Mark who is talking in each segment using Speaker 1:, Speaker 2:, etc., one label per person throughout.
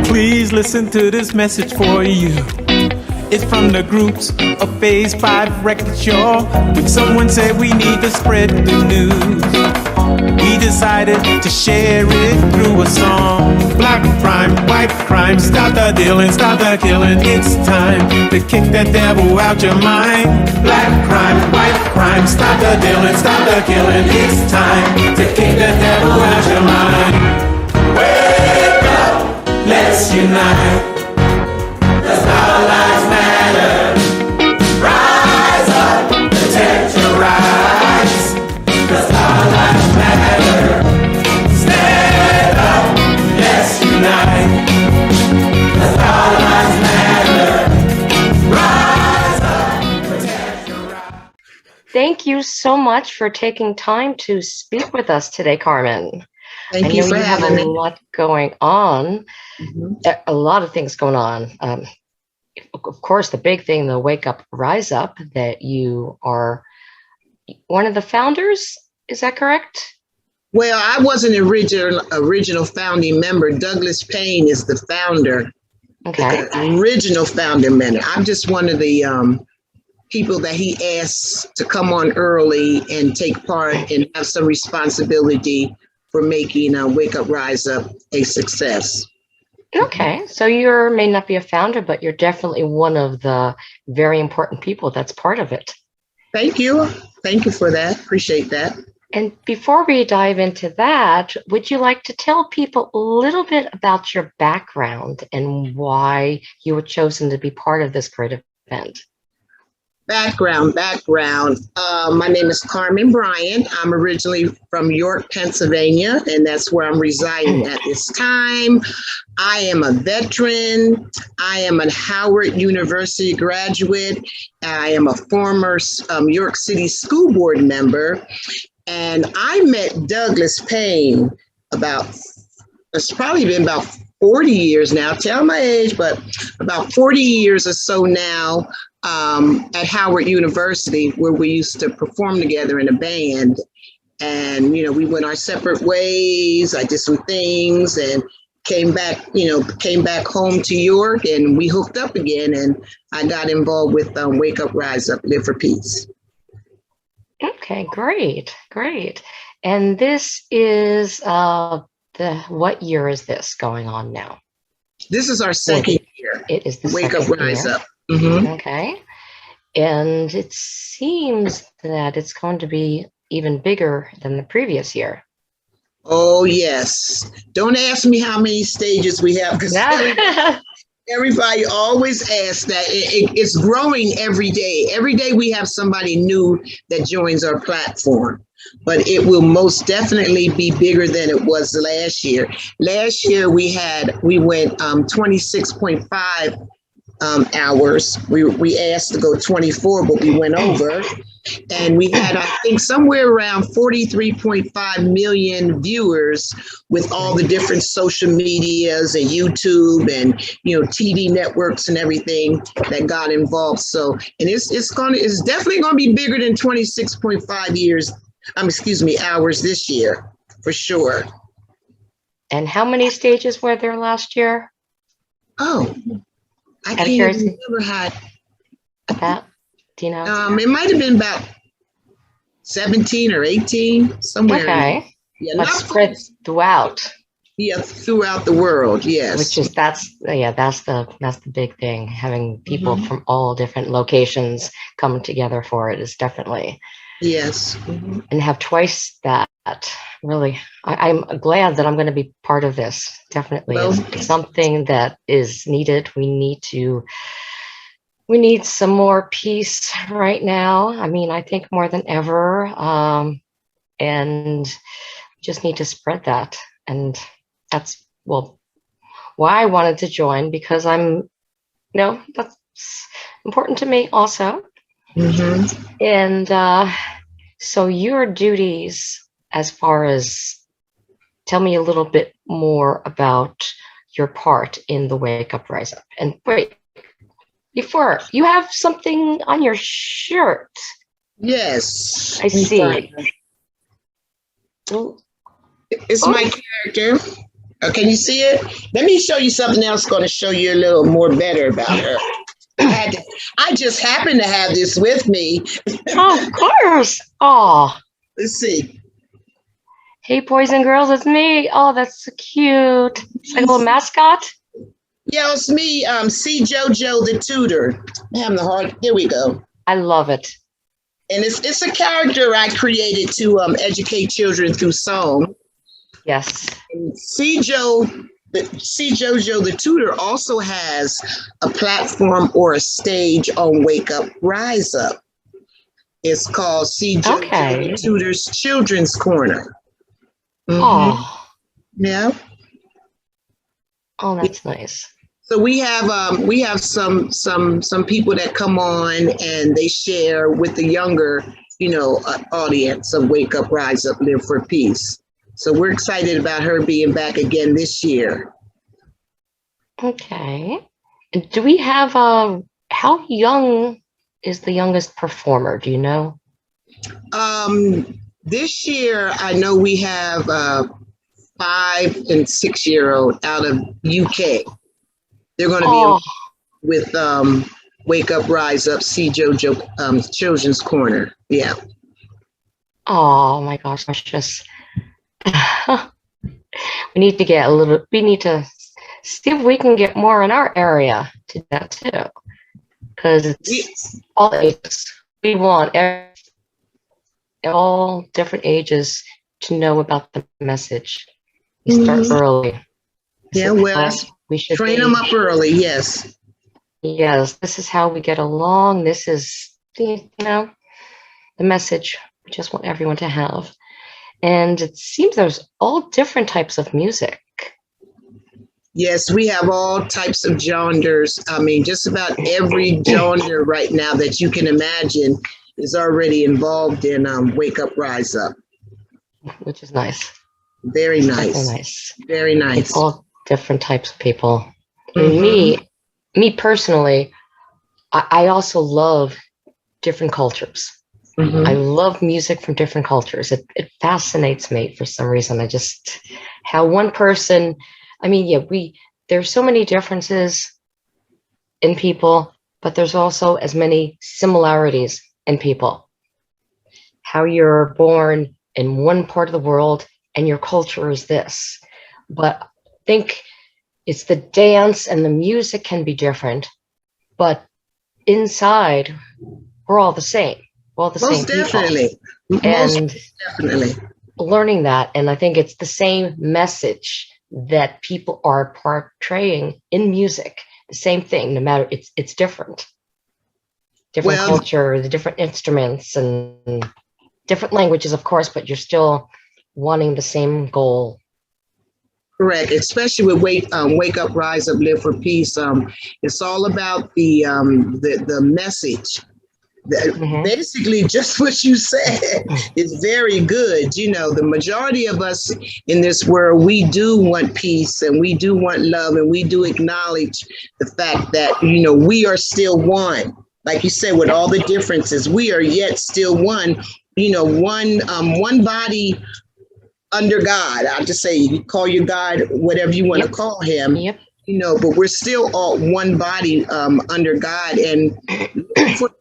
Speaker 1: Please listen to this message for you. It's from the groups of Phase 5 Record Show. When someone said we need to spread the news, we decided to share it through a song. Black crime, white crime, stop the dealing, stop the killing. It's time to kick that devil out your mind. Black crime, white crime, stop the dealing, stop the killing. It's time to kick the devil out your mind. Wake up, let's unite. 'Cause our lives matter. Rise up, protect your rights. 'Cause our lives matter. Stand up, let's unite. 'Cause our lives matter. Rise up, protect your rights.
Speaker 2: Thank you so much for taking time to speak with us today, Carman.
Speaker 3: Thank you for having me.
Speaker 2: I know you have a lot going on, a lot of things going on. Of course, the big thing, the Wake Up, Rise Up, that you are one of the founders. Is that correct?
Speaker 3: Well, I wasn't an original founding member. Douglas Payne is the founder.
Speaker 2: Okay.
Speaker 3: The original founding member. I'm just one of the people that he asked to come on early and take part and have some responsibility for making Wake Up, Rise Up a success.
Speaker 2: Okay, so you may not be a founder, but you're definitely one of the very important people that's part of it.
Speaker 3: Thank you. Thank you for that. Appreciate that.
Speaker 2: And before we dive into that, would you like to tell people a little bit about your background and why you were chosen to be part of this great event?
Speaker 3: Background. My name is Carman Bryant. I'm originally from York, Pennsylvania, and that's where I'm residing at this time. I am a veteran. I am a Howard University graduate. I am a former York City School Board member. And I met Douglas Payne it's probably been about 40 years now, tell my age, but about 40 years or so now, at Howard University, where we used to perform together in a band. And, we went our separate ways. I did some things and came back home to York, and we hooked up again. And I got involved with Wake Up, Rise Up, Live for Peace.
Speaker 2: Okay, great. And this is what year is this going on now?
Speaker 3: This is our second year.
Speaker 2: It is the
Speaker 3: Wake Up, Rise Up.
Speaker 2: Mm-hmm. Okay. And it seems that it's going to be even bigger than the previous year.
Speaker 3: Oh, yes. Don't ask me how many stages we have, because everybody always asks that. It's growing every day. Every day we have somebody new that joins our platform. But it will most definitely be bigger than it was last year. Last year we went 26.5 hours. We asked to go 24, but we went over. And we had, I think, somewhere around 43.5 million viewers with all the different social medias and YouTube and, TV networks and everything that got involved. So, and it's definitely going to be bigger than 26.5 hours this year, for sure.
Speaker 2: And how many stages were there last year?
Speaker 3: Oh, I can't even remember how.
Speaker 2: That, do you know?
Speaker 3: It might have been about 17 or 18, somewhere.
Speaker 2: Okay.
Speaker 3: Yeah,
Speaker 2: not spread throughout.
Speaker 3: Yeah, throughout the world, yes.
Speaker 2: Which is that's the big thing. Having people from all different locations come together for it is definitely.
Speaker 3: Yes.
Speaker 2: And have twice that. Really, I'm glad that I'm going to be part of this. Definitely, it's something that is needed. We need some more peace right now. I mean, I think more than ever, and just need to spread that. And that's why I wanted to join, because that's important to me also. And so your duties, as far as, tell me a little bit more about your part in the Wake Up, Rise Up. And wait, before, you have something on your shirt.
Speaker 3: Yes.
Speaker 2: I see.
Speaker 3: It's my character. Oh, can you see it? Let me show you something else going to show you a little more better about her. I just happen to have this with me.
Speaker 2: Oh, of course. Oh,
Speaker 3: Let's see.
Speaker 2: hey, boys and girls, it's me. Oh, that's so cute. It's like a little mascot.
Speaker 3: Yeah, it's me. See JoJo the tutor. I'm having the hard. Here we go.
Speaker 2: I love it.
Speaker 3: And it's a character I created to educate children through song.
Speaker 2: Yes.
Speaker 3: And see JoJo the tutor also has a platform or a stage on Wake Up Rise Up. It's called See JoJo the Tutor's Children's Corner. Mm-hmm.
Speaker 2: Oh.
Speaker 3: Yeah.
Speaker 2: Oh, that's nice.
Speaker 3: So we have some people that come on and they share with the younger, audience of Wake Up, Rise Up, Live for Peace. So we're excited about her being back again this year.
Speaker 2: Okay. Do we have how young is the youngest performer? Do you know?
Speaker 3: This year I know we have 5 and 6-year-old out of UK. They're going to be with Wake Up, Rise Up, See JoJo Children's Corner. Yeah.
Speaker 2: Oh my gosh, precious. We need to see if we can get more in our area to do that too. Because it's all ages. We want all different ages to know about the message. We start early.
Speaker 3: Yeah, well,
Speaker 2: we should
Speaker 3: train them up early. Yes.
Speaker 2: Yes, this is how we get along. This is the message we just want everyone to have. And it seems there's all different types of music.
Speaker 3: Yes, we have all types of genres. I mean, just about every genre right now that you can imagine is already involved in Wake Up, Rise Up.
Speaker 2: Which is nice.
Speaker 3: Very nice.
Speaker 2: Very nice.
Speaker 3: Very nice.
Speaker 2: It's all different types of people. Mm-hmm. Me personally, I also love different cultures. Mm-hmm. I love music from different cultures. It fascinates me for some reason. How one person, there's so many differences in people, but there's also as many similarities in people. How you're born in one part of the world and your culture is this. But I think it's the dance and the music can be different, but inside, we're all the same. We're all the same
Speaker 3: definitely.
Speaker 2: People.
Speaker 3: Most definitely.
Speaker 2: Learning that, and I think it's the same message that people are portraying in music. The same thing, no matter it's different. Different culture, the different instruments and different languages, of course, but you're still wanting the same goal.
Speaker 3: Correct, especially with Wake Up, Rise Up, Live for Peace. It's all about the message. Basically, just what you said is very good. The majority of us in this world, we do want peace and we do want love, and we do acknowledge the fact that we are still one. Like you said, with all the differences, we are yet still one. One body under God. I'll just say, you call your God whatever you want to call him. Yep. But we're still all one body under God, and for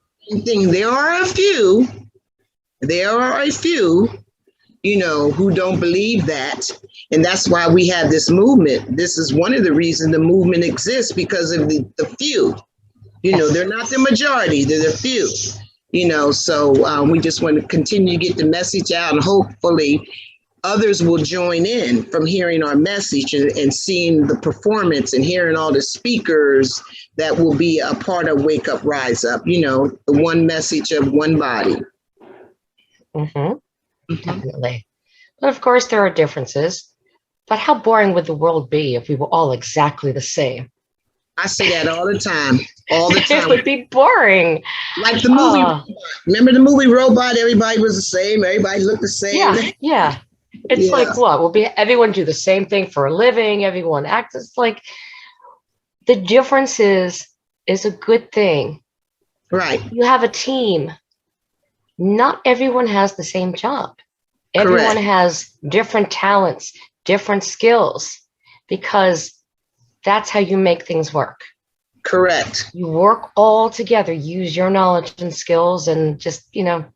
Speaker 3: thing, there are a few, who don't believe that. And that's why we have this movement. This is one of the reasons the movement exists, because of the few. They're not the majority, they're the few. So we just want to continue to get the message out, and hopefully others will join in from hearing our message and seeing the performance and hearing all the speakers that will be a part of Wake Up, Rise Up, the one message of one body.
Speaker 2: Definitely. But of course, there are differences. But how boring would the world be if we were all exactly the same?
Speaker 3: I say that all the time. All the time.
Speaker 2: It would be boring.
Speaker 3: Like the movie. Remember the movie Robot? Everybody was the same. Everybody looked the same.
Speaker 2: Yeah. It's like what? Will be everyone do the same thing for a living? Everyone acts. It's like the difference is a good thing.
Speaker 3: Right.
Speaker 2: You have a team. Not everyone has the same job. Everyone has different talents, different skills. because that's how you make things work.
Speaker 3: Correct.
Speaker 2: You work all together, use your knowledge and skills, and just,
Speaker 3: And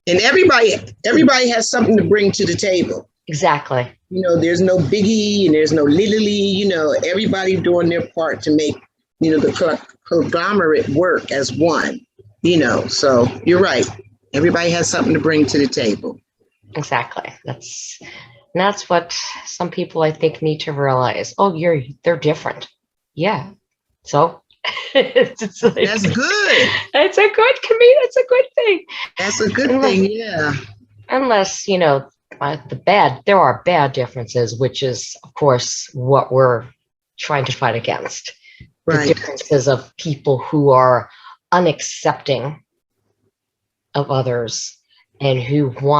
Speaker 3: everybody has something to bring to the table.
Speaker 2: exactly.
Speaker 3: There's no biggie and there's no lily, everybody doing their part to make, the conglomerate work as one, so you're right. Everybody has something to bring to the table.
Speaker 2: Exactly. That's what some people, I think, need to realize. Oh, they're different. Yeah. So it's like,
Speaker 3: That's good.
Speaker 2: It's a good It's a good thing.
Speaker 3: That's a good thing. Yeah.
Speaker 2: Unless, there are bad differences, which is, of course, what we're trying to fight against.
Speaker 3: Right.
Speaker 2: The differences of people who are unaccepting of others and who who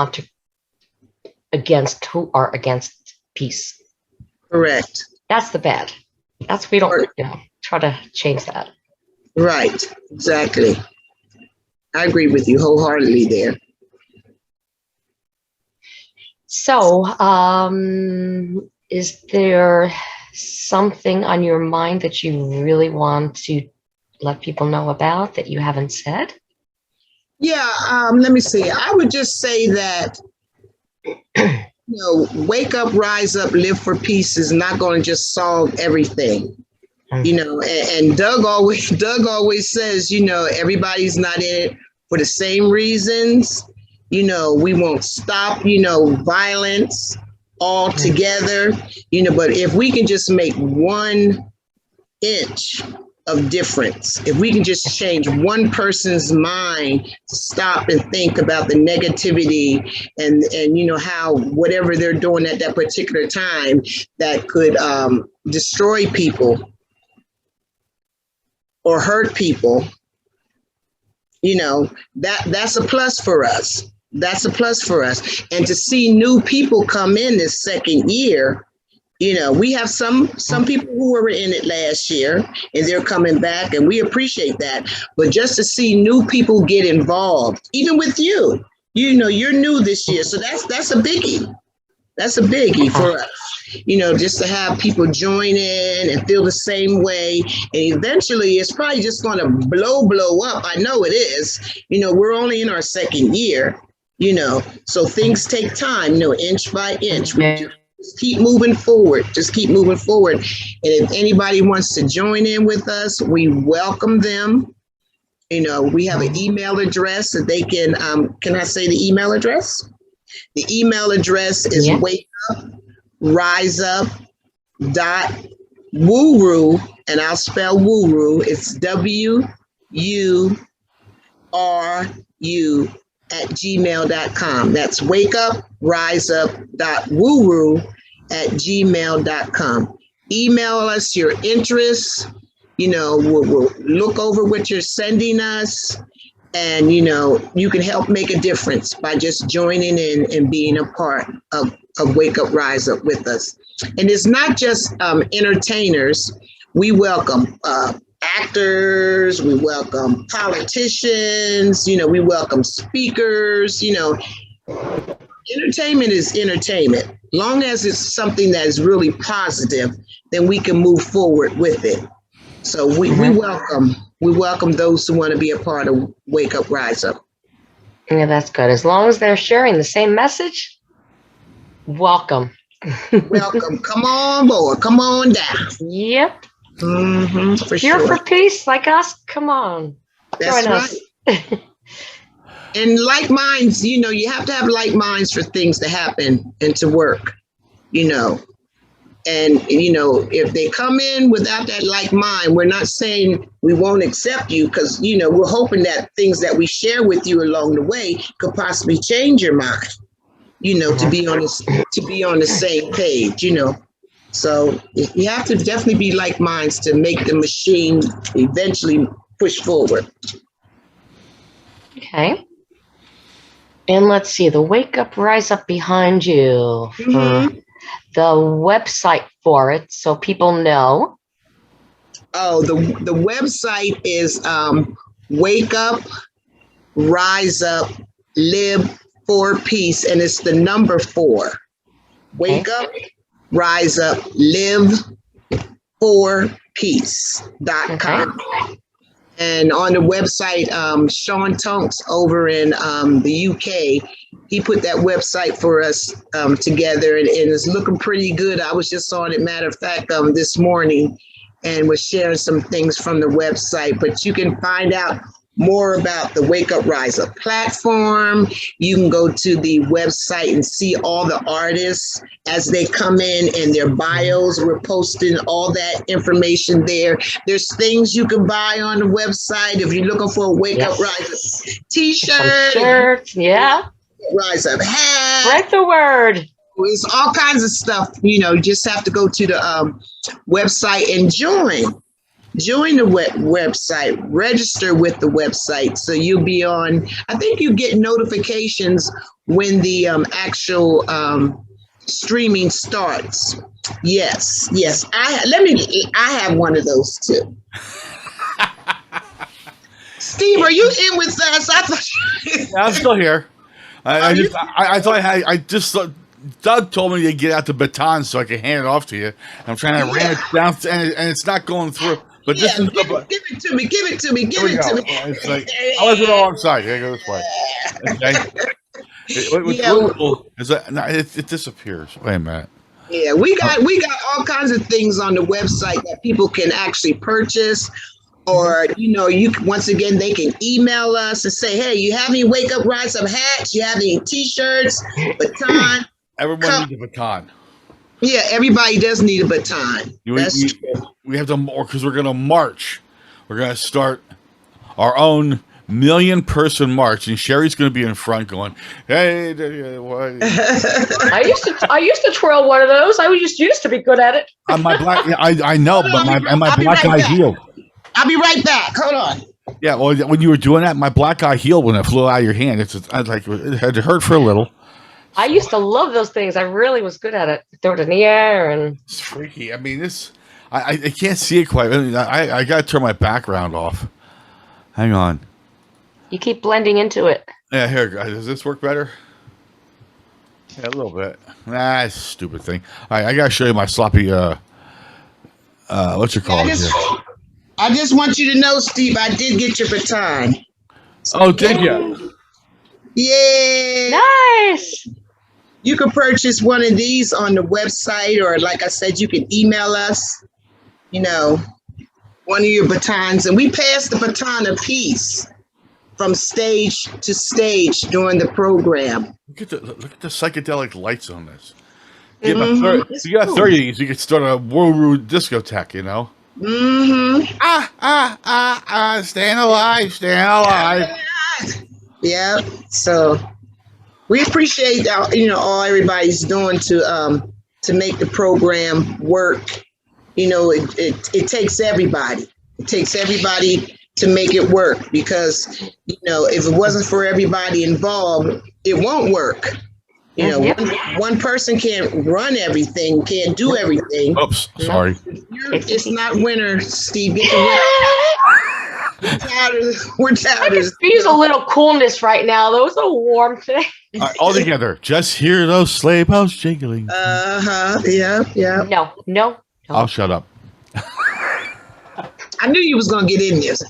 Speaker 2: are against peace.
Speaker 3: Correct.
Speaker 2: That's the bad. We don't try to change that.
Speaker 3: Right. Exactly. I agree with you wholeheartedly there.
Speaker 2: So, is there something on your mind that you really want to let people know about that you haven't said?
Speaker 3: Yeah. Let me see. I would just say that, wake up, rise up, live for peace is not going to just solve everything. And Doug always says, everybody's not in it for the same reasons. We won't stop, violence altogether, but if we can just make 1 inch of difference, if we can just change one person's mind to stop and think about the negativity and how whatever they're doing at that particular time that could destroy people or hurt people, that's a plus for us. That's a plus for us. And to see new people come in this second year, we have some people who were in it last year and they're coming back, and we appreciate that. But just to see new people get involved, even with you, you're new this year. So that's a biggie. That's a biggie for us. Just to have people join in and feel the same way. And eventually it's probably just going to blow up. I know it is. We're only in our second year, so things take time, inch by inch. We just keep moving forward. And if anybody wants to join in with us, we welcome them. We have an email address that they can I say the email address? The email address is wakeupriseUp.wuru, and I'll spell wuru. It's WURU@gmail.com. That's wakeupriseUp.wuru@gmail.com. Email us your interests. We'll look over what you're sending us. And, you can help make a difference by just joining in and being a part of Wake Up, Rise Up with us. And it's not just entertainers. We welcome actors, we welcome politicians, we welcome speakers. Entertainment is entertainment. Long as it's something that is really positive, then we can move forward with it. So we welcome those who want to be a part of Wake Up, Rise Up.
Speaker 2: Yeah, that's good. As long as they're sharing the same message, welcome.
Speaker 3: Welcome. Come on board. Come on down.
Speaker 2: Yep.
Speaker 3: For
Speaker 2: Here
Speaker 3: sure.
Speaker 2: for peace, like us. Come on.
Speaker 3: That's
Speaker 2: Join
Speaker 3: right.
Speaker 2: us.
Speaker 3: And like minds, you have to have like minds for things to happen and to work, And, if they come in without that like mind, we're not saying we won't accept you, because, we're hoping that things that we share with you along the way could possibly change your mind, to be on the same page, So you have to definitely be like minds to make the machine eventually push forward.
Speaker 2: Okay. And let's see, the Wake Up, Rise Up behind you. The website for it, so people know.
Speaker 3: Oh, the website is Wake Up, Rise Up, Live for Peace, and it's the number 4. Wake up, Rise Up, Live for Peace.com.
Speaker 2: Okay.
Speaker 3: And on the website, Sean Tonks over in the UK, he put that website for us together, and it's looking pretty good. I was just on it, matter of fact, this morning, and was sharing some things from the website. But you can find out more about the Wake Up Rise Up platform. You can go to the website and see all the artists as they come in and their bios. We're posting all that information there. There's things you can buy on the website if you're looking for a Wake Up Rise Up t-shirt,
Speaker 2: shirts, yeah.
Speaker 3: Rise Up hat.
Speaker 2: Spread the word.
Speaker 3: It's all kinds of stuff. You know, you just have to go to the website and join. Join the website, register with the website. So you'll be on, I think you get notifications when the actual streaming starts. Yes. I have one of those too. Steve, are you in with us?
Speaker 4: Yeah, I'm still here. I thought Doug told me to get out the baton so I could hand it off to you. I'm trying to ram it down, and it's not going through. But this is
Speaker 3: give it to me.
Speaker 4: It's like I was on the wrong side. Here, go this way. Okay. What's really cool is that it disappears. Wait a minute.
Speaker 3: Yeah, we got all kinds of things on the website that people can actually purchase. Or, you know, once again, they can email us and say, hey, you have any Wake Up Rise Up hats? You have any t-shirts, baton?
Speaker 4: Everyone needs a baton.
Speaker 3: Yeah, everybody does need a baton.
Speaker 4: We have to, because we're going to march. We're going to start our own 1,000,000-person march, and Sheri's going to be in front going, hey, what?
Speaker 2: I used to twirl one of those. I used to be good at it.
Speaker 4: My black, I know, but my black eye healed.
Speaker 3: I'll be right back. Hold on.
Speaker 4: Yeah, well, when you were doing that, my black eye healed when it flew out of your hand. It had to hurt for a little.
Speaker 2: I used to love those things. I really was good at it. Throw it in the air, and
Speaker 4: it's freaky. I mean, I can't see it quite. I got to turn my background off. Hang on.
Speaker 2: You keep blending into it.
Speaker 4: Yeah, here. Does this work better? Yeah, a little bit. It's a stupid thing. All right, I got to show you my sloppy. What's it called?
Speaker 3: I just want you to know, Steve, I did get your baton.
Speaker 4: Oh, did you?
Speaker 3: Yeah.
Speaker 2: Nice.
Speaker 3: You can purchase one of these on the website, or like I said, you can email us, you know, one of your batons. And we pass the baton of peace from stage to stage during the program.
Speaker 4: Look at the psychedelic lights on this. You got 30 of these, you could start a world discotheque, you know?
Speaker 3: Mm-hmm.
Speaker 4: Staying alive.
Speaker 3: Yeah. So we appreciate all everybody's doing to make the program work. You know, it takes everybody. It takes everybody to make it work, because if it wasn't for everybody involved, it won't work. One person can't run everything, can't do everything.
Speaker 4: Oops, sorry.
Speaker 3: It's not winter, Steve. Get the winter. We're tired.
Speaker 2: I could use a little coolness right now, though. It's a warm today.
Speaker 4: All together, just hear those sleigh bells jingling.
Speaker 3: Yeah.
Speaker 2: No.
Speaker 4: I'll shut up.
Speaker 3: I knew you was gonna get in this.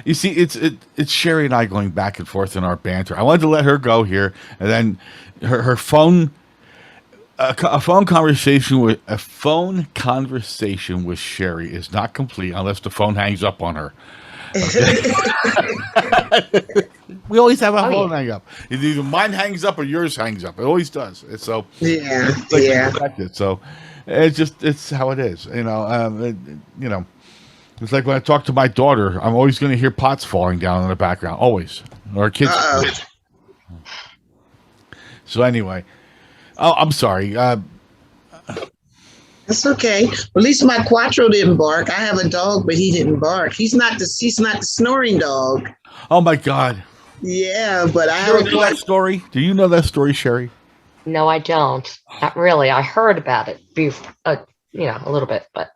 Speaker 4: You see, it's Sheri and I going back and forth in our banter. I wanted to let her go here, and then her phone, a phone conversation with Sheri is not complete unless the phone hangs up on her. Okay? We always have a phone hang up. Either mine hangs up or yours hangs up. It always does. So
Speaker 3: yeah.
Speaker 4: So it's how it is. It's like when I talk to my daughter, I'm always going to hear pots falling down in the background, always, or kids. So anyway, I'm sorry.
Speaker 3: That's okay. Well, at least my Quattro didn't bark. I have a dog, but he didn't bark. He's not the snoring dog.
Speaker 4: Oh my God.
Speaker 3: Yeah, but I
Speaker 4: don't know that story. Do you know that story, Sheri?
Speaker 2: No, I don't. Not really. I heard about it, a little bit, but.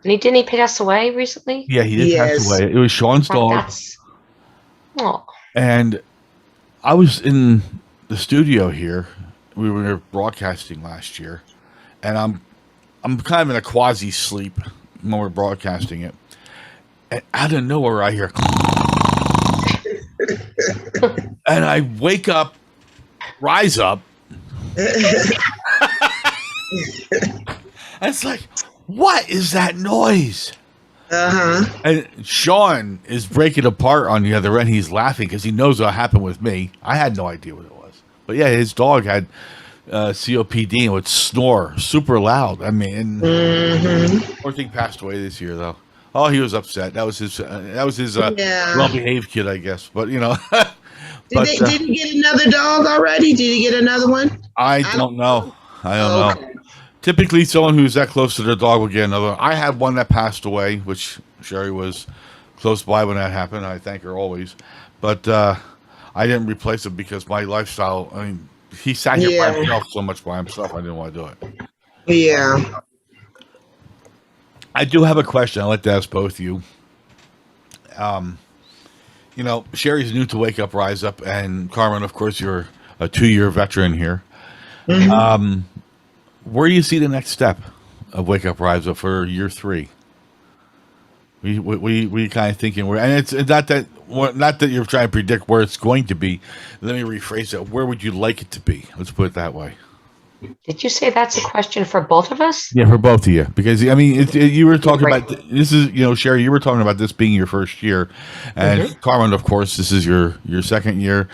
Speaker 2: Didn't he pass away recently?
Speaker 4: Yeah, he did pass away. It was Sean's dog.
Speaker 2: Oh.
Speaker 4: And I was in the studio here we were broadcasting last year, and I'm kind of in a quasi sleep when we're broadcasting it, and out of nowhere I hear, and I wake up, rise up. It's like, what is that noise? And Sean is breaking apart on the other end. He's laughing because he knows what happened with me. I had no idea what it was. But yeah, his dog had COPD and would snore super loud. I mean, poor thing passed away this year, though. Oh, he was upset. That was his well-behaved kid, I guess. But, you know.
Speaker 3: Did he get another dog already? Did he get another one?
Speaker 4: I don't know. I don't know. Typically, someone who's that close to their dog will get another one. I had one that passed away, which Sheri was close by when that happened. I thank her always. But I didn't replace him because my lifestyle, I mean, he sat here by himself so much by himself, I didn't want to do it.
Speaker 3: Yeah.
Speaker 4: I do have a question I'd like to ask both of you. You know, Sheri's new to Wake Up, Rise Up, and Carman, of course, you're a 2-year veteran here. Where do you see the next step of Wake Up, Rise Up for year 3? We kind of thinking and it's not that you're trying to predict where it's going to be. Let me rephrase it. Where would you like it to be? Let's put it that way.
Speaker 2: Did you say that's a question for both of us?
Speaker 4: Yeah, for both of you, because I mean, you were talking about this is, you know, Sheri, you were talking about this being your first year, and Carman, of course, this is your second year,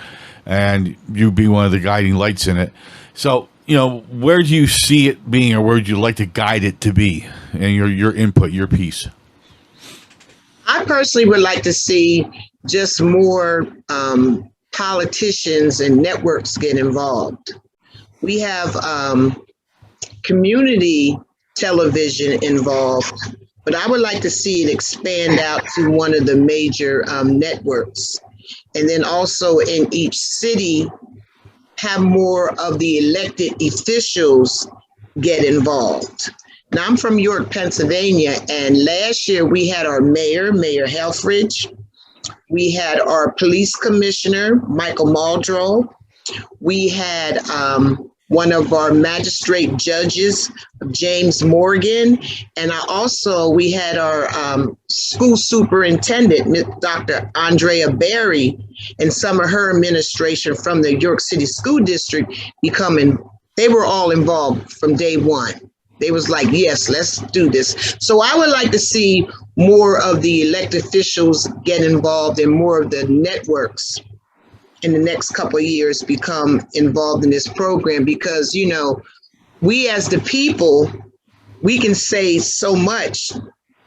Speaker 4: and you be one of the guiding lights in it. So, you know, where do you see it being, or where would you like to guide it to be, and your input, your piece?
Speaker 3: I personally would like to see just more politicians and networks get involved. We have community television involved, but I would like to see it expand out to one of the major networks. And then also in each city, have more of the elected officials get involved. Now, I'm from York, Pennsylvania, and last year we had our Mayor Helfrich. We had our police commissioner, Michael Muldrow. We had one of our magistrate judges, James Morgan. And we had our school superintendent, Dr. Andrea Berry, and some of her administration from the York City School District they were all involved from day one. They was like, yes, let's do this. So I would like to see more of the elected officials get involved and more of the networks in the next couple of years become involved in this program, because, you know, we as the people, we can say so much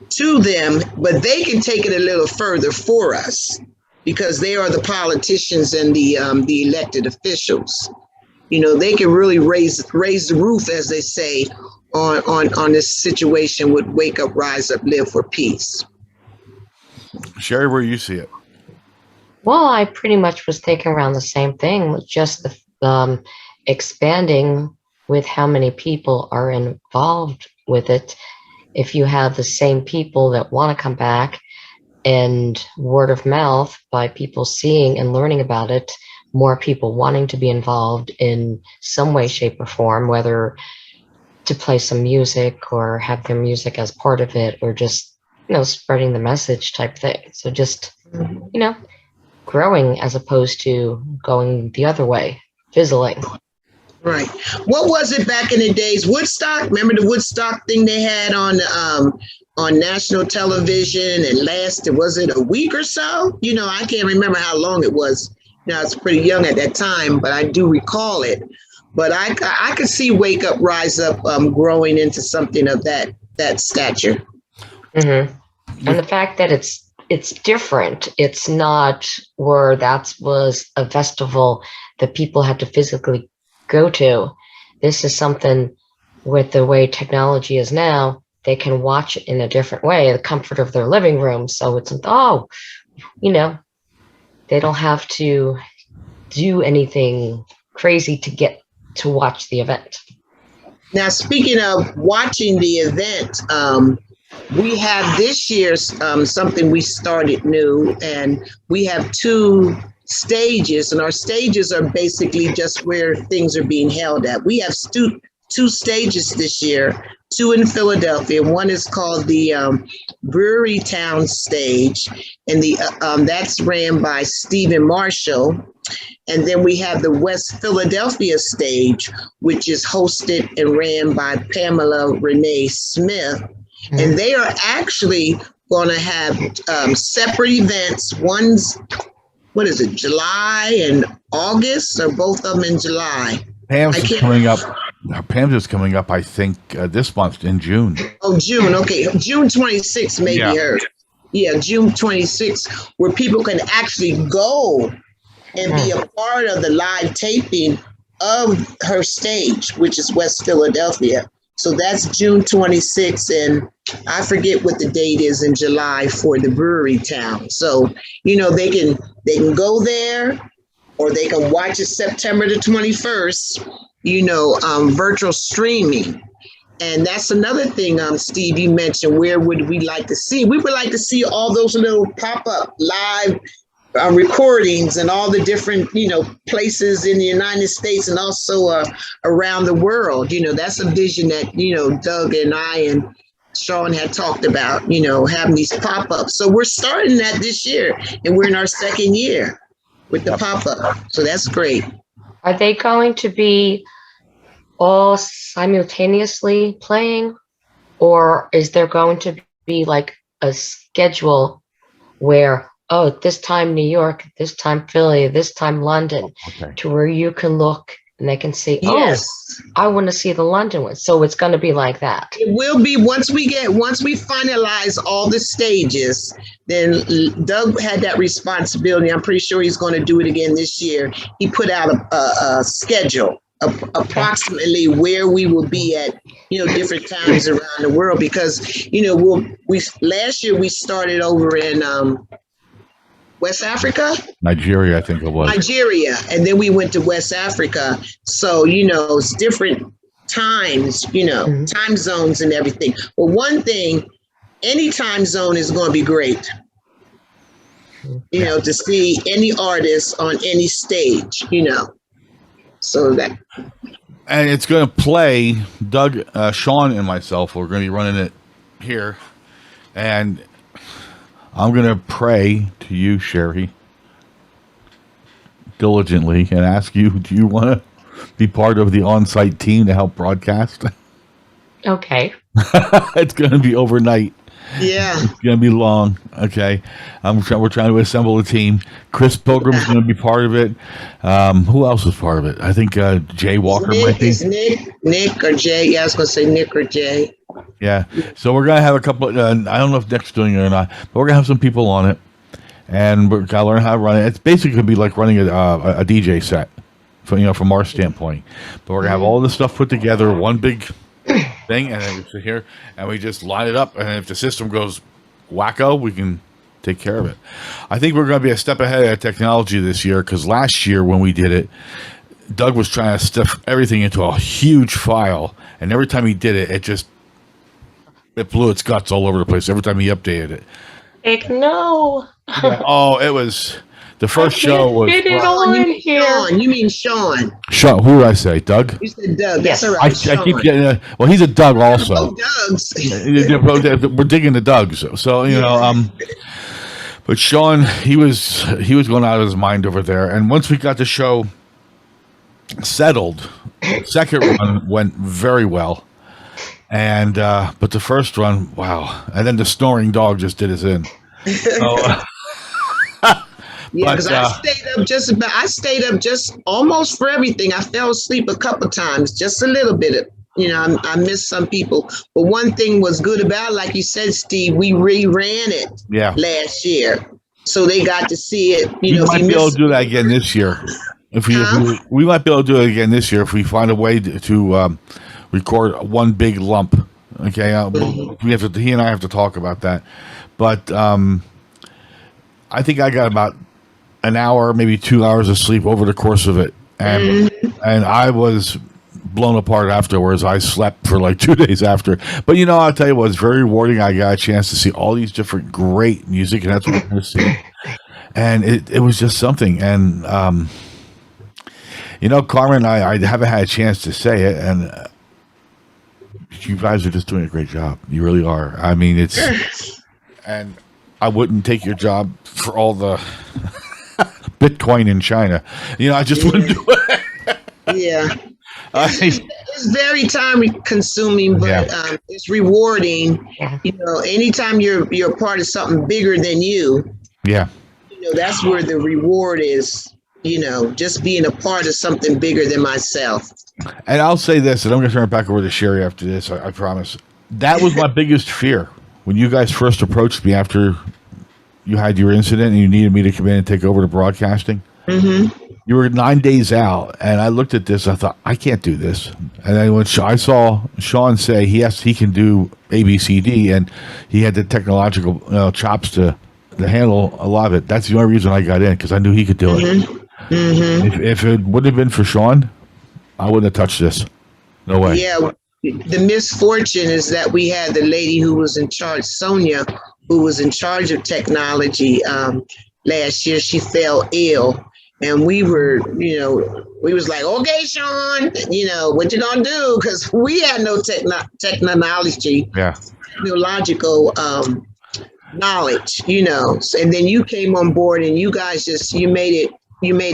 Speaker 3: to them, but they can take it a little further for us because they are the politicians and the elected officials. You know, they can really raise the roof, as they say, on this situation with Wake Up, Rise Up, Live for Peace.
Speaker 4: Sheri, where you see it?
Speaker 2: Well, I pretty much was thinking around the same thing, with just the expanding with how many people are involved with it. If you have the same people that want to come back, and word of mouth by people seeing and learning about it, more people wanting to be involved in some way, shape, or form, whether to play some music or have their music as part of it, or just, you know, spreading the message type thing. So just, you know, growing as opposed to going the other way, fizzling.
Speaker 3: Right. What was it back in the days? Woodstock? Remember the Woodstock thing they had on national television and was it a week or so? You know, I can't remember how long it was. Now, I was pretty young at that time, but I do recall it. But I could see Wake Up, Rise Up growing into something of that stature.
Speaker 2: And the fact that it's different. It's not where that was a festival that people had to physically go to. This is something with the way technology is now, they can watch it in a different way, the comfort of their living room. So it's, you know, they don't have to do anything crazy to get to watch the event.
Speaker 3: Now, speaking of watching the event, we have this year something we started new, and we have 2 stages, and our stages are basically just where things are being held at. We have two stages this year, two in Philadelphia. One is called the Brewery Town stage, and that's ran by Stephen Marshall. And then we have the West Philadelphia stage, which is hosted and ran by Pamela Renee Smith. And they are actually going to have separate events. One's, what is it, July and August, or both of them in July?
Speaker 4: Pam's is coming up. Pam's is coming up, I think, this month in June.
Speaker 3: Oh, June. Okay. June 26th, maybe heard. Yeah, June 26th, where people can actually go and be a part of the live taping of her stage, which is West Philadelphia. So that's June 26th, and I forget what the date is in July for the Brewery Town. So, they can go there, or they can watch it September the 21st, virtual streaming. And that's another thing, Steve, you mentioned, where would we like to see? We would like to see all those little pop-up live recordings and all the different, places in the United States and also around the world. That's a vision that, Doug and I and Sean had talked about, having these pop-ups. So we're starting that this year, and we're in our second year with the pop-up. So that's great.
Speaker 2: Are they going to be all simultaneously playing, or is there going to be like a schedule where, this time New York, this time Philly, this time London, to where you can look and they can see,
Speaker 3: yes,
Speaker 2: I want to see the London one. So it's going to be like that.
Speaker 3: It will be once we finalize all the stages, then Doug had that responsibility. I'm pretty sure he's going to do it again this year. He put out a schedule approximately where we will be at, different times around the world, because, last year we started over in West Africa?
Speaker 4: Nigeria, I think it was.
Speaker 3: Nigeria. And then we went to West Africa. So, it's different times, time zones and everything. But one thing, any time zone is going to be great. To see any artist on any stage, So that.
Speaker 4: And it's going to play, Doug, Sean, and myself, we're going to be running it here. And I'm going to pray to you, Sheri, diligently, and ask you, do you want to be part of the on-site team to help broadcast?
Speaker 2: Okay.
Speaker 4: It's going to be overnight.
Speaker 3: Yeah.
Speaker 4: It's going to be long. Okay. We're trying to assemble a team. Chris Pilgrim's going to be part of it. Who else is part of it? I think Jay Walker might be.
Speaker 3: Nick or Jay. Yeah, I was going to say Nick or Jay.
Speaker 4: Yeah. So we're going to have a couple. I don't know if Nick's doing it or not, but we're going to have some people on it, and we're going to learn how to run it. It's basically going to be like running a DJ set, from our standpoint. But we're going to have all this stuff put together, one big thing, and then we sit here and we just line it up. And if the system goes wacko, we can take care of it. I think we're going to be a step ahead of technology this year, because last year when we did it, Doug was trying to stuff everything into a huge file, and every time he did it, it blew its guts all over the place every time he updated it.
Speaker 2: No.
Speaker 4: Yeah. Oh, it was the first show was.
Speaker 3: You mean Sean?
Speaker 4: Sean, who did I say? Doug?
Speaker 3: You said Doug.
Speaker 2: Yes.
Speaker 3: That's all right.
Speaker 4: I keep getting. Well, he's a Doug also.
Speaker 3: Doug's.
Speaker 4: We're digging the Dougs, so But Sean, he was going out of his mind over there, and once we got the show settled, the second run went very well. And but the first run, wow! And then the snoring dog just did us in. So,
Speaker 3: yeah, because I stayed up just almost for everything. I fell asleep a couple times, just a little bit. I missed some people. But one thing was good about it, like you said, Steve, we reran it last year, so they got to see it.
Speaker 4: We might be able to do that again this year. We might be able to do it again this year if we find a way to record one big lump. Okay, he and I have to talk about that. But I think I got about an hour, maybe 2 hours of sleep over the course of it, and I was blown apart afterwards. I slept for like 2 days after. But I'll tell you what, it's very rewarding. I got a chance to see all these different great music, and that's what we're going to see. and it was just something. And Carmen, I haven't had a chance to say it, and you guys are just doing a great job. You really are. I mean, and I wouldn't take your job for all the Bitcoin in China. I just wouldn't do it.
Speaker 3: Yeah. It's very time consuming, but it's rewarding. Anytime you're a part of something bigger than you, that's where the reward is. Just being a part of something bigger than myself.
Speaker 4: And I'll say this, and I'm going to turn it back over to Sheri after this. I promise. That was my biggest fear when you guys first approached me after you had your incident and you needed me to come in and take over the broadcasting. Mm-hmm. You were 9 days out, and I looked at this. I thought, I can't do this. And then when I saw Sean say he can do ABCD, and he had the technological chops to handle a lot of it. That's the only reason I got in, because I knew he could do it. Mm-hmm. If it wouldn't have been for Sean, I wouldn't have touched this. No way.
Speaker 3: Yeah, the misfortune is that we had the lady who was in charge, Sonia, who was in charge of technology last year. She fell ill. And we were, we was like, okay, Sean, what you gonna do? Because we had no technology, technological knowledge, And then you came on board, and you guys you made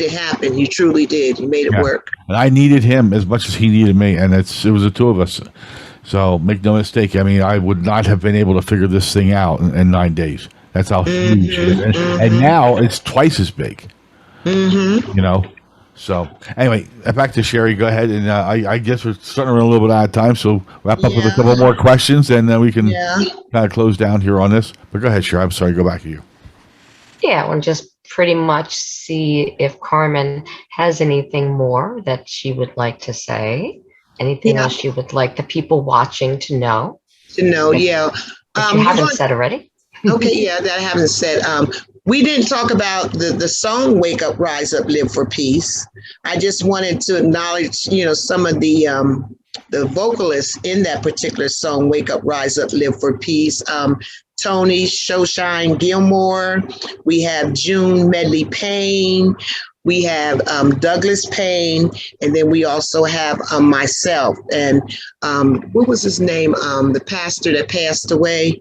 Speaker 3: it happen. You truly did. You made it work.
Speaker 4: And I needed him as much as he needed me, and it was the two of us. So make no mistake. I mean, I would not have been able to figure this thing out in 9 days. That's how huge it is, and now it's twice as big. Mm-hmm. So anyway, back to Sheri. Go ahead, and I guess we're starting to run a little bit out of time, so wrap up with a couple more questions, and then we can kind of close down here on this. But go ahead, Sheri. I'm sorry. Go back to you.
Speaker 2: Yeah, we'll just pretty much see if Carmen has anything more that she would like to say. Anything else she would like the people watching to know?
Speaker 3: If you
Speaker 2: haven't said already.
Speaker 3: Okay, that I haven't said. We didn't talk about the song "Wake Up, Rise Up, Live for Peace." I just wanted to acknowledge, some of the vocalists in that particular song, "Wake Up, Rise Up, Live for Peace." Tony Showshine Gilmore. We have June Medley Payne. We have Douglas Payne, and then we also have myself. And what was his name? The pastor that passed away,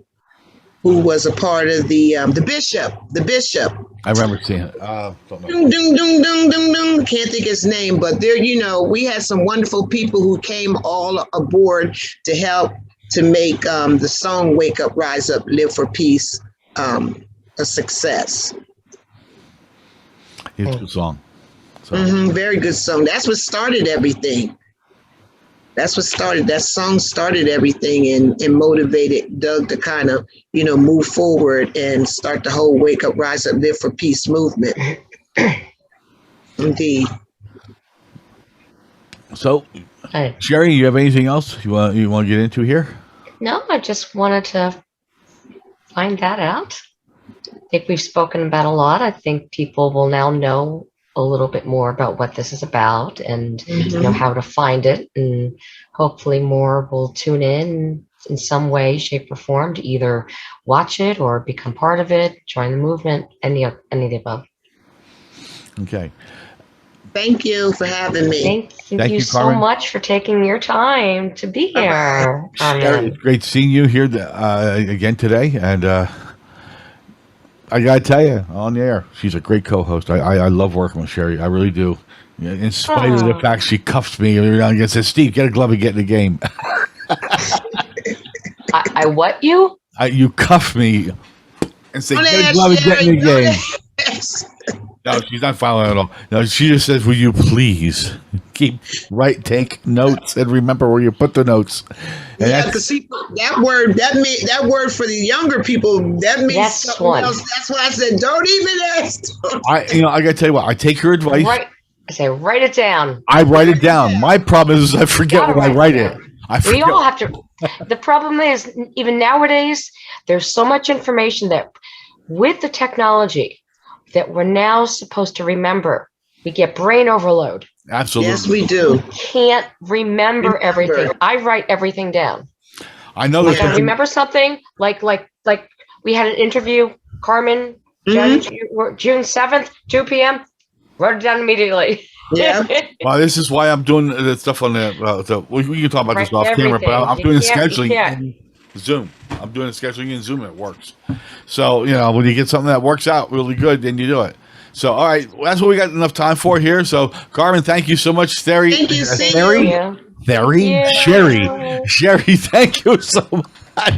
Speaker 3: who was a part of the bishop.
Speaker 4: I remember seeing it.
Speaker 3: Can't think his name, but there, we had some wonderful people who came all aboard to help to make the song "Wake Up, Rise Up, Live for Peace" a success.
Speaker 4: It's a good song.
Speaker 3: Very good song. That's what started everything. That song started everything and motivated Doug to kind of, move forward and start the whole "Wake Up, Rise Up, Live for Peace" movement. Indeed.
Speaker 4: So, Sheri, you have anything else you want to get into here?
Speaker 2: No, I just wanted to find that out. I think we've spoken about a lot. I think people will now know a little bit more about what this is about and how to find it, and hopefully more will tune in some way, shape, or form to either watch it or become part of it, join the movement, any of the above.
Speaker 4: Okay.
Speaker 3: Thank you for having me.
Speaker 2: Thank you so much for taking your time to be here.
Speaker 4: It's great seeing you here again today, and I gotta tell you, on the air, she's a great co-host. I love working with Sheri. I really do. In spite of the fact she cuffs me every now and again, says, "Steve, get a glove and get in the game."
Speaker 2: I what you?
Speaker 4: You cuff me and say, "Get a glove and get in the game." No, she's not following at all. No, she just says, "Will you please take notes and remember where you put the notes?" And
Speaker 3: because that word for the younger people, that means something else. That's why I said, don't even ask.
Speaker 4: I gotta tell you what, I take her advice.
Speaker 2: I say, write it down.
Speaker 4: I write it down. My problem is I forget when I write it.
Speaker 2: We all have to. The problem is, even nowadays, there's so much information that with the technology that we're now supposed to remember, we get brain overload.
Speaker 4: Absolutely.
Speaker 3: Yes, we do.
Speaker 2: We can't remember everything. I write everything down.
Speaker 4: I know
Speaker 2: I remember something like we had an interview. Carmen June 7th, 2 p.m. Write it down immediately.
Speaker 3: Yeah.
Speaker 4: Well, this is why I'm doing the stuff on we can talk about this off camera, but I'm doing the scheduling in Zoom. I'm doing the scheduling in Zoom. It works. So, when you get something that works out really good, then you do it. So, all right, that's what we got enough time for here. So, Carmen, thank you so much. Theri,
Speaker 3: Thank you,
Speaker 4: Sheri, thank you so much.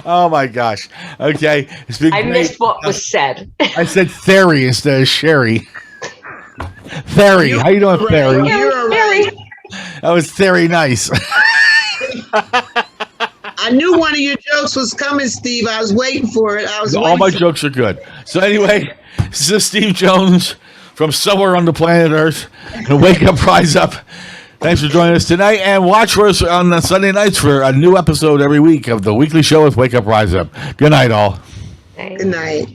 Speaker 4: Oh my gosh. Okay. It's been
Speaker 2: I
Speaker 4: great.
Speaker 2: missed what was said.
Speaker 4: I said Theri instead of Sheri. Theri, how you doing, Theri?
Speaker 3: You're right.
Speaker 4: That was Theri nice.
Speaker 3: I knew one of your jokes was coming, Steve. I was waiting for it.
Speaker 4: All my jokes are good. So anyway, this is Steve Jones from somewhere on the planet Earth. And Wake Up, Rise Up. Thanks for joining us tonight, and watch for us on Sunday nights for a new episode every week of the weekly show with Wake Up, Rise Up. Good night, all.
Speaker 3: Good night.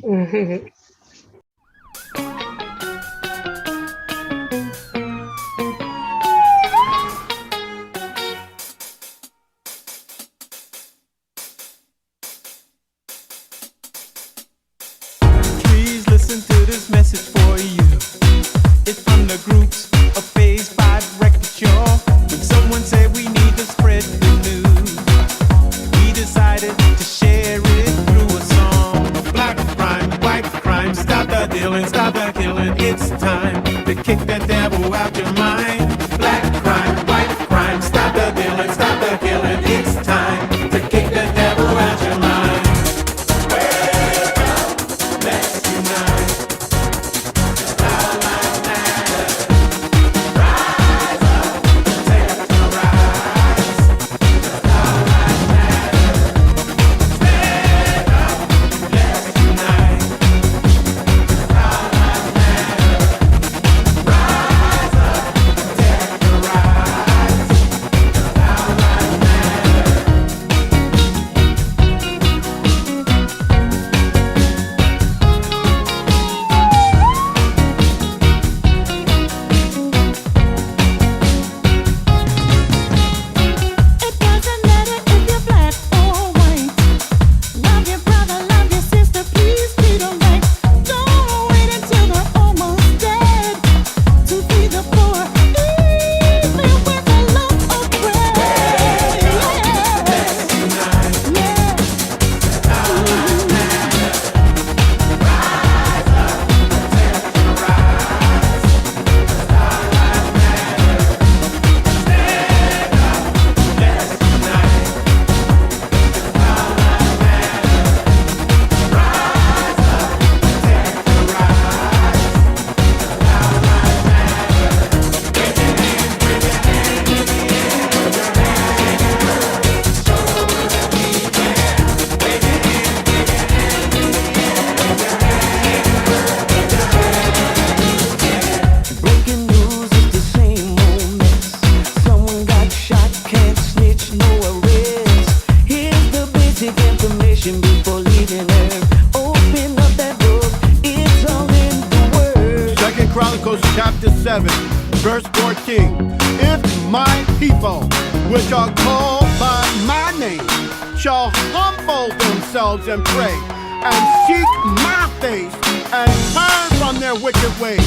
Speaker 1: Please listen to this message for you. It's from the groups of Phase 5 Record Show. When someone said we need to spread the news, we decided to share it through a song. Black crime, white crime, stop the dealing, stop the killing. It's time to kick the devil out your mind. Black crime, white crime, stop the dealing, stop the killing. It's time to kick the devil out your mind. Let's unite. Our lives matter. Rise up, take a rise. Our lives matter. Stand up, let's unite. Our lives matter. Rise up, take a rise. Our lives matter.
Speaker 5: It doesn't matter if you're black or white. Love your brother, love your sister, please treat them right. Don't wait until they're almost dead to feed the poor, even with a loaf of bread.
Speaker 1: Let's unite.
Speaker 5: Yeah.
Speaker 1: Our lives matter. Rise up, take a rise. Our lives matter. Stand up, let's unite. Our lives matter. Rise up, take a rise. Our lives matter. Wave your hand, wave your hand in the air. Put your hand in the air. Show the world that we care. Wave your hand, wave your hand in the air. Put your hand in the air. Put your hand in the air.
Speaker 6: Breaking news is the same old mess. Someone got shot, can't snitch, no arrest. Here's the basic information before leaving Earth. Open up that book, it's all in the Word.
Speaker 7: Second Chronicles chapter 7, verse 14. If my people, which are called by my name, shall humble themselves and pray, and seek my face, and turn from their wicked ways,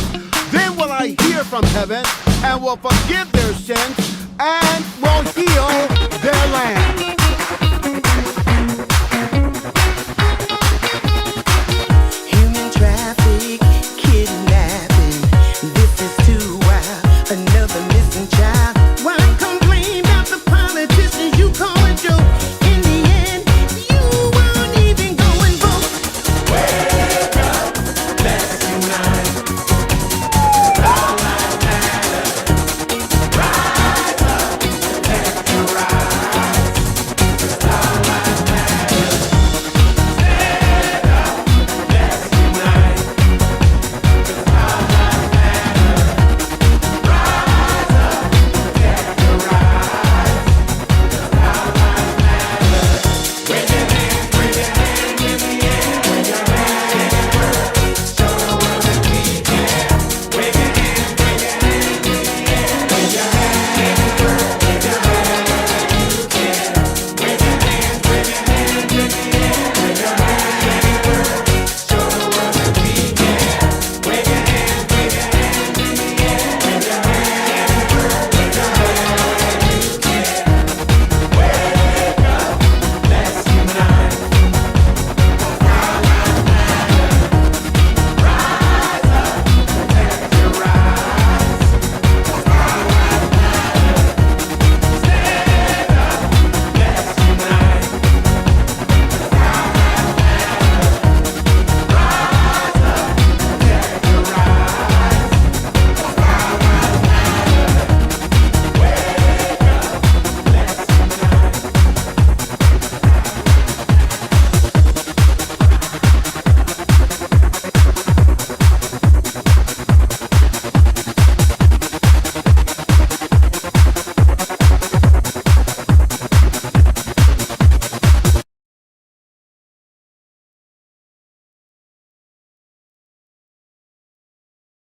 Speaker 7: then will I hear from heaven, and will forgive their sins, and will heal